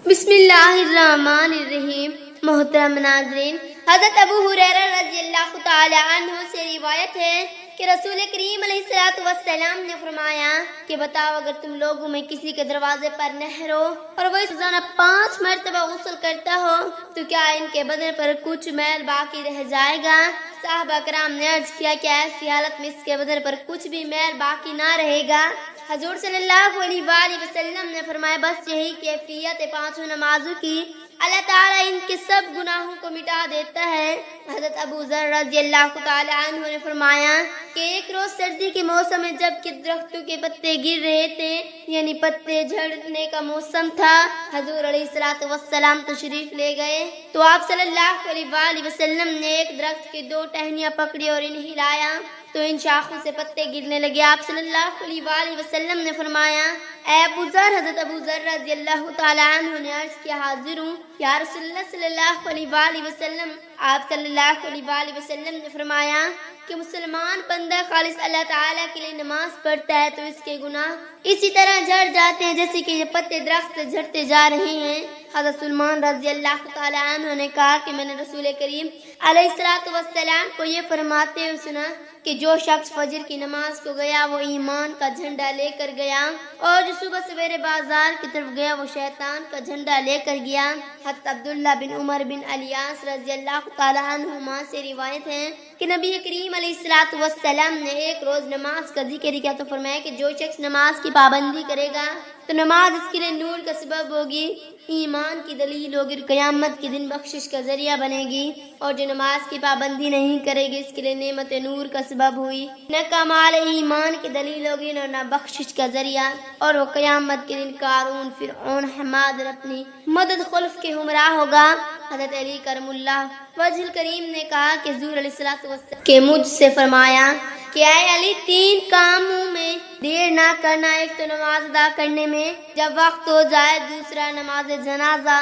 بسم اللہ الرحمن الرحیم۔ محترم ناظرین، حضرت ابو ہریرہ رضی اللہ تعالی عنہ سے روایت ہے کہ رسول کریم علیہ السلام نے فرمایا کہ بتاؤ، اگر تم لوگوں میں کسی کے دروازے پر نہر ہو اور وہ روزانہ 5 مرتبہ غسل کرتا ہو تو کیا ان کے بدن پر کچھ میل باقی رہ جائے گا؟ صحابہ کرام نے عرض کیا کہ ایسی حالت میں اس کے بدن پر کچھ بھی میل باقی نہ رہے گا۔ حضور صلی اللہ علیہ وآلہ وسلم نے فرمایا، بس یہی کیفیت 5 نمازوں کی، اللہ تعالیٰ ان کے سب گناہوں کو مٹا دیتا ہے۔ حضرت ابو ذر رضی اللہ تعالی عنہ نے فرمایا کہ ایک روز سردی کے موسم میں جب کہ درختوں کے پتے گر رہے تھے، یعنی پتے جھڑنے کا موسم تھا، حضور علیہ السلام تشریف لے گئے تو آپ صلی اللہ علیہ وآلہ وسلم نے ایک درخت کی 2 ٹہنیاں پکڑی اور انہیں ہلایا تو ان شاخوں سے پتے گرنے لگے۔ آپ صلی اللہ علیہ وآلہ وسلم نے فرمایا، اے ابو ذر۔ حضرت ابو ذر رضی اللہ تعالی عنہ نے عرض کیا، حاضر ہوں یا رسول اللہ صلی اللہ علیہ وآلہ وسلم۔ آپ صلی اللہ علیہ وآلہ وسلم نے فرمایا کہ مسلمان بندہ خالص اللہ تعالیٰ کے لیے نماز پڑھتا ہے تو اس کے گناہ اسی طرح جھڑ جاتے ہیں جیسے کہ یہ پتے درخت سے جھڑتے جا رہے ہیں۔ حضرت سلمان رضی اللہ تعالی عنہ نے کہا کہ میں نے رسول کریم علیہ السلام کو یہ فرماتے ہوئے سنا کہ جو شخص فجر کی نماز کو گیا وہ ایمان کا جھنڈا لے کر گیا، اور جو صبح سویرے بازار کی طرف گیا وہ شیطان کا جھنڈا لے کر گیا۔ حضرت عبداللہ بن عمر بن الیاس رضی اللہ تعالی عنہما سے روایت ہے کہ نبی کریم علیہ السلام نے ایک روز نماز کا ذکر کیا تو فرمایا کہ جو شخص نماز کی پابندی کرے گا تو نماز اس کے لیے نور کا سبب ہوگی، ایمان کی دلیل ہوگی، قیامت کے دن بخشش کا ذریعہ بنے گی، اور جو نماز کی پابندی نہیں کرے گی اس کے لیے نعمت نور کا سبب ہوئی، نہ کمال ایمان کی دلیل ہوگی نہ بخشش کا ذریعہ، اور وہ قیامت کے دن قارون، فرعون، حماد اور اپنی مدد خلف کے ہمراہ ہوگا۔ حضرت علی کرم اللہ وجہ الکریم نے کہا کہ حضور علیہ السلام کہ مجھ سے فرمایا کہ اے علی، 3 کاموں میں دیر نہ کرنا، ایک تو نماز ادا کرنے میں جب وقت ہو جائے، دوسرا نماز جنازہ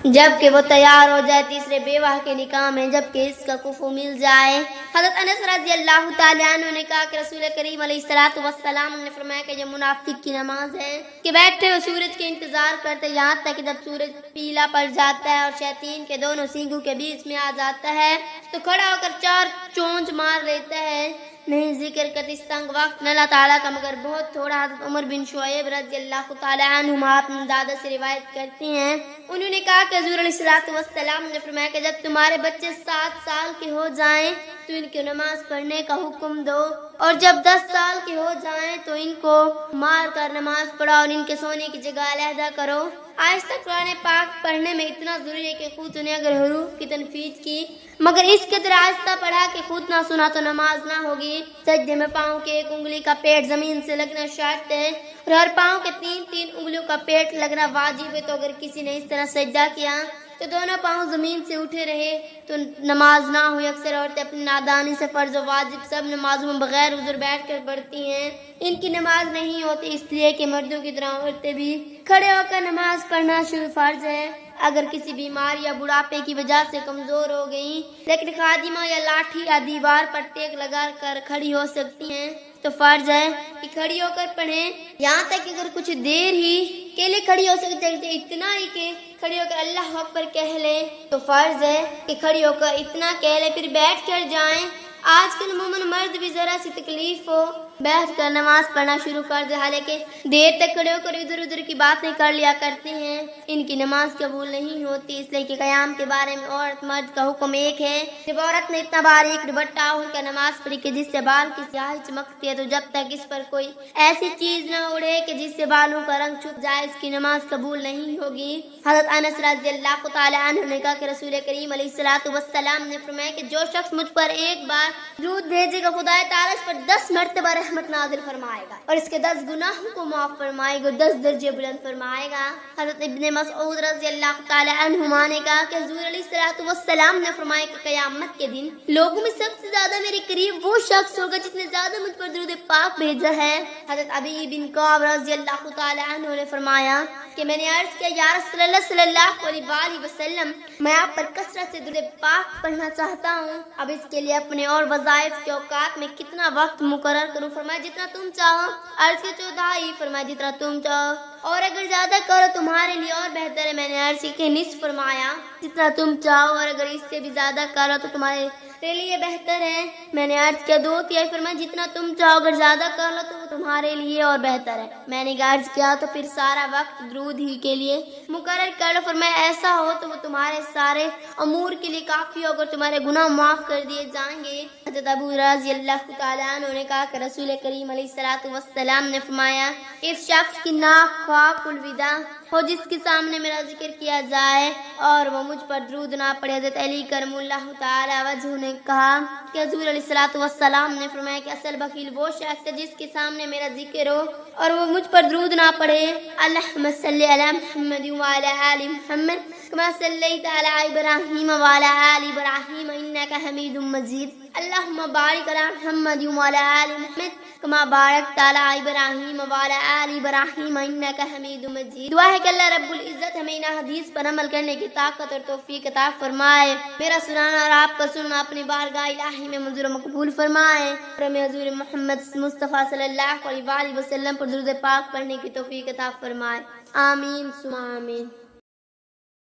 جب کہ وہ تیار ہو جائے، تیسرے بیوہ کے نکاح میں جب کہ اس کا کفو مل جائے۔ حضرت انس رضی اللہ تعالی عنہ نے کہا کہ رسول کریم علیہ السلام نے فرمایا کہ یہ منافق کی نماز ہے کہ بیٹھے ہوئے سورج کے انتظار کرتے یہاں تک کہ جب سورج پیلا پڑ جاتا ہے اور شیاطین کے دونوں سینگوں کے بیچ میں آ جاتا ہے تو کھڑا ہو کر 4 چونچ مار لیتا ہے، نہیں ذکر کرتے اس تنگ وقت میں اللہ تعالیٰ کا مگر بہت تھوڑا۔ حضرت عمر بن شعیب رضی اللہ تعالی عنہما اپنے دادا سے روایت کرتے ہیں، انہوں نے کہا کہ حضور علیہ السلام نے فرمایا کہ جب تمہارے بچے 7 سال کے ہو جائیں تو ان کو نماز پڑھنے کا حکم دو، اور جب 10 سال کے ہو جائیں تو ان کو مار کر نماز پڑھاؤ اور ان کے سونے کی جگہ علیحدہ کرو۔ آہستہ قرآن پاک پڑھنے میں اتنا ضروری ہے کہ خود نے اگر حروف کی تنفیذ کی مگر اس کے طرح آہستہ پڑھا کہ خود نہ سنا تو نماز نہ ہوگی۔ سجدے میں پاؤں کے 1 انگلی کا پیٹ زمین سے لگنا شرط ہے اور ہر پاؤں کے 3 انگلیوں کا پیٹ لگنا واجب ہے، تو اگر کسی نے اس طرح سجدہ کیا تو دونوں پاؤں زمین سے اٹھے رہے تو نماز نہ ہوئی۔ اکثر عورتیں اپنی نادانی سے فرض و واجب سب نمازوں میں بغیر عذر بیٹھ کر پڑھتی ہیں، ان کی نماز نہیں ہوتی، اس لیے کہ مردوں کی طرح عورتیں بھی کھڑے ہو کر نماز پڑھنا شروع فرض ہے۔ اگر کسی بیماری یا بڑھاپے کی وجہ سے کمزور ہو گئی لیکن خادمہ یا لاٹھی یا دیوار پر ٹیک لگا کر کھڑی ہو سکتی ہیں تو فرض ہے کہ کھڑی ہو کر پڑھیں، یہاں تک کہ اگر کچھ دیر ہی کے لیے کھڑی ہو سکتے ہیں اتنا ہی کہ کھڑی ہو کر اللہ اکبر کہہ لیں تو فرض ہے کہ کھڑی ہو کر اتنا کہہ لیں، پھر بیٹھ کر جائیں۔ آج کل عموماً مرد بھی ذرا سی تکلیف ہو بیٹھ کر نماز پڑھنا شروع کر دے، حالانکہ دیر تک کھڑے ہو کر ادھر ادھر کی باتیں کر لیا کرتے ہیں، ان کی نماز قبول نہیں ہوتی، اس لیے کہ قیام کے بارے میں عورت مرد کا حکم ایک ہے۔ جب عورت نے اتنا باریک دوپٹہ اوڑھ کر نماز پڑھی کہ جس سے بال کی سیاہی چمکتی ہے تو جب تک اس پر کوئی ایسی چیز نہ اڑے کہ جس سے بالوں کا رنگ چھپ جائے اس کی نماز قبول نہیں ہوگی۔ حضرت انس رضی اللہ تعالی عنہ نے کہا کہ رسول کریم علیہ السلام نے فرمایا کہ جو شخص مجھ پر ایک بار درود بھیجے گا خدا تعالیٰ اس پر 10 مرتبہ رحمت نازل فرمائے گا اور اس کے 10 گناہوں کو معاف فرمائے گا، 10 درجے بلند فرمائے گا۔ حضرت ابن مسعود رضی اللہ تعالی عنہما نے کہا کہ حضور علیہ السلام نے فرمایا کہ قیامت کے دن لوگوں میں سب سے زیادہ میرے قریب وہ شخص ہوگا جس نے زیادہ مجھ پر درود پاک بھیجا ہے۔ حضرت ابی بن کعب رضی اللہ تعالی عنہ نے فرمایا کہ میں نے عرض کیا یا رسول اللہ صلی اللہ علیہ وآلہ وسلم، میں آپ پر کثرت سے درود پاک پڑھنا چاہتا ہوں، اب اس کے لیے اپنے اور وظائف کے اوقات میں کتنا وقت مقرر کروں؟ فرمایا جتنا تم چاہو۔ عرض کی 4 فرمایا جتنا تم چاہو، اور اگر زیادہ کرو تمہارے لیے اور بہتر ہے۔ میں نے عرض کی نصف فرمایا جتنا تم چاہو، اور اگر اس سے بھی زیادہ کرو تو تمہارے لیے بہتر ہے۔ میں نے عرض کیا 2/3 فرمایا جتنا تم چاہو، اگر زیادہ کر لو تو وہ تمہارے لیے اور بہتر ہے۔ میں نے عرض کیا تو پھر سارا وقت درود ہی کے لیے مقرر کر لو۔ فرمایا ایسا ہو تو وہ تمہارے سارے امور کے لیے کافی ہوگا، تمہارے گناہ معاف کر دیے جائیں گے۔ حضرت ابو رضی اللہ تعالیٰ عنہ نے کہا کہ رسول کریم علیہ الصلوۃ والسلام نے فرمایا اس شخص کی ناک خواہ الوداع ہو جس کے سامنے میرا ذکر کیا جائے اور وہ مجھ پر درود نہ پڑھے۔ حضرت علی کرم اللہ تعالی وجہ نے کہا کہ حضور علیہ الصلوۃ والسلام نے فرمایا کہ اصل بخیل وہ شخص ہے جس کے سامنے میرا ذکر ہو اور وہ مجھ پر درود نہ پڑھے۔ اللہم صلی علی محمد وعلی آل محمد کما صلیت علی ابراہیم وعلی آل ابراہیم انک حمید مجید۔ اللہم بارک علی محمد وعلی آل محمد کما بارکت علی ابراہیم وعلی آل ابراہیم انک حمید مجید۔ دعا ہے کہ اللہ رب العزت ہمیں ان حدیث پر عمل کرنے کی طاقت اور توفیق عطا فرمائے، میرا سنانا اور آپ کا سننا اپنی بارگاہ الہی میں منظور و مقبول فرمائے، اور ہمیں حضور محمد مصطفیٰ صلی اللہ علیہ وآلہ وسلم پر درود پاک پڑھنے کی توفیق عطا فرمائے۔ آمین ثم آمین۔